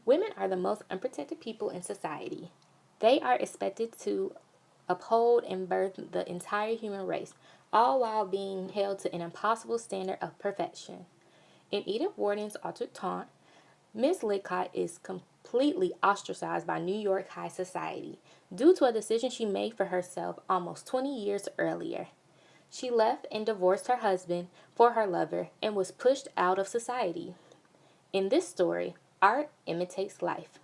Women are the most unprotected people in society. They are expected to uphold and birth the entire human race, all while being held to an impossible standard of perfection. In Edith Wharton's Autres, Temps, Miss Lidcott is completely ostracized by New York high society due to a decision she made for herself almost 20 years earlier. She left and divorced her husband for her lover and was pushed out of society. In this story, art imitates life.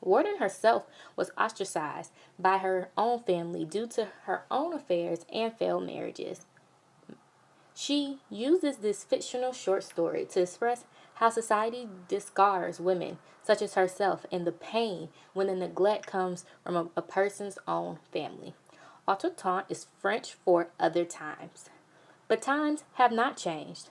Wharton herself was ostracized by her own family due to her own affairs and failed marriages. She uses this fictional short story to express how society discards women, such as herself, and the pain when the neglect comes from a person's own family. Autre temps is French for other times. But times have not changed.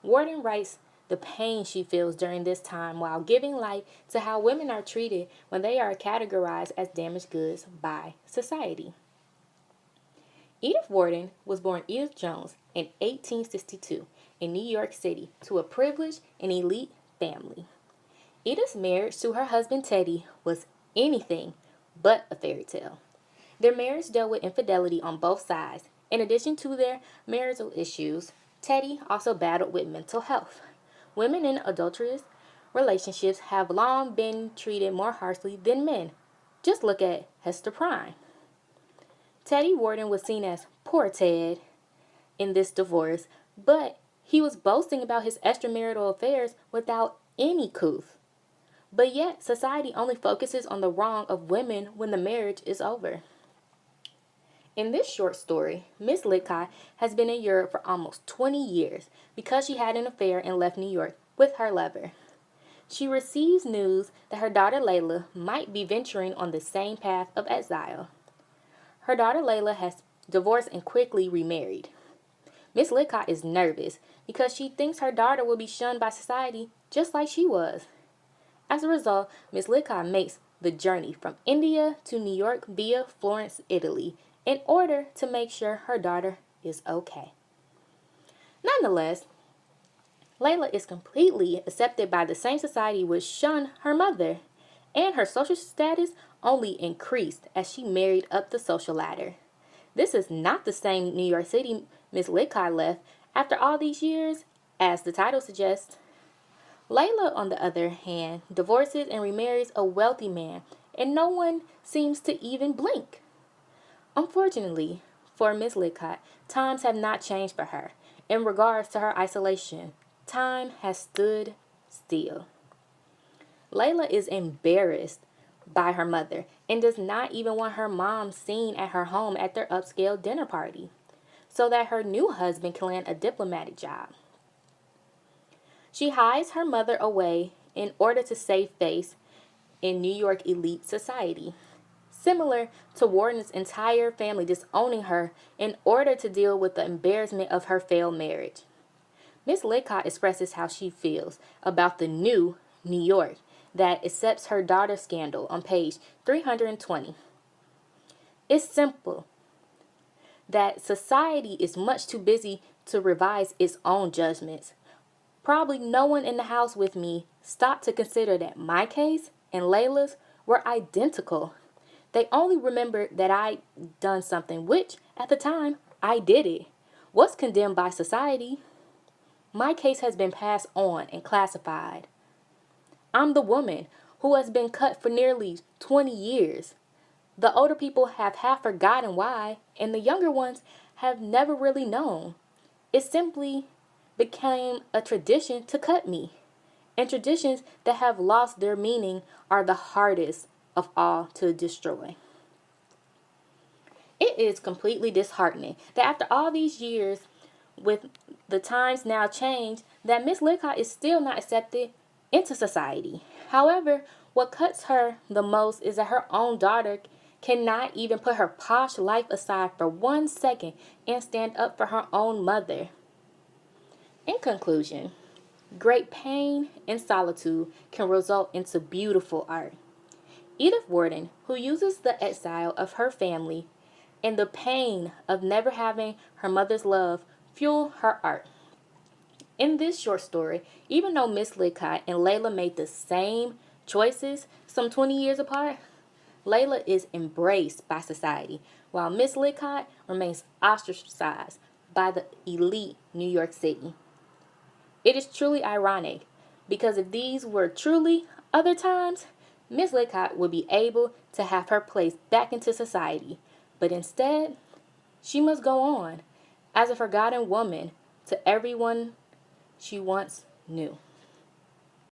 Wharton writes the pain she feels during this time while giving light to how women are treated when they are categorized as damaged goods by society. Edith Wharton was born Edith Jones in 1862 in New York City to a privileged and elite family. Edith's marriage to her husband Teddy was anything but a fairy tale. Their marriage dealt with infidelity on both sides. In addition to their marital issues, Teddy also battled with mental health. Women in adulterous relationships have long been treated more harshly than men. Just look at Hester Prynne. Teddy Wharton was seen as poor Ted in this divorce, but he was boasting about his extramarital affairs without any couth. But yet, society only focuses on the wrong of women when the marriage is over. In this short story, Miss Lidcott has been in Europe for almost 20 years because she had an affair and left New York with her lover. She receives news that her daughter Layla might be venturing on the same path of exile. Her daughter Layla has divorced and quickly remarried. Miss Lidcott is nervous because she thinks her daughter will be shunned by society just like she was. As a result, Miss Lidcott makes the journey from India to New York via Florence, Italy, in order to make sure her daughter is okay. Nonetheless, Layla is completely accepted by the same society which shunned her mother, and her social status only increased as she married up the social ladder. This is not the same New York City Miss Lidcott left after all these years, as the title suggests. Layla, on the other hand, divorces and remarries a wealthy man, and no one seems to even blink. Unfortunately, for Miss Lidcott, times have not changed for her. In regards to her isolation, time has stood still. Layla is embarrassed by her mother and does not even want her mom seen at her home at their upscale dinner party, so that her new husband can land a diplomatic job. She hides her mother away in order to save face in New York elite society, similar to Wharton's entire family disowning her in order to deal with the embarrassment of her failed marriage. Miss Lidcott expresses how she feels about the new New York that accepts her daughter's scandal on page 320. It's simple that society is much too busy to revise its own judgments. Probably no one in the house with me stopped to consider that my case and Layla's were identical. They only remembered that I'd done something, which, at the time, I did it, was condemned by society. My case has been passed on and classified. I'm the woman who has been cut for nearly 20 years. The older people have half forgotten why, and the younger ones have never really known. It simply became a tradition to cut me. And traditions that have lost their meaning are the hardest of all to destroy. It is completely disheartening that after all these years, with the times now changed, that Miss Lidcott is still not accepted into society. However, what cuts her the most is that her own daughter cannot even put her posh life aside for 1 second and stand up for her own mother. In conclusion, great pain and solitude can result into beautiful art. Edith Wharton, who uses the exile of her family and the pain of never having her mother's love fuel her art. In this short story, even though Miss Lidcott and Layla made the same Choices, some 20 years apart, Layla is embraced by society, while Miss Lidcott remains ostracized by the elite New York City. It is truly ironic, because if these were truly other times, Miss Lidcott would be able to have her place back into society, but instead, she must go on as a forgotten woman to everyone she once knew.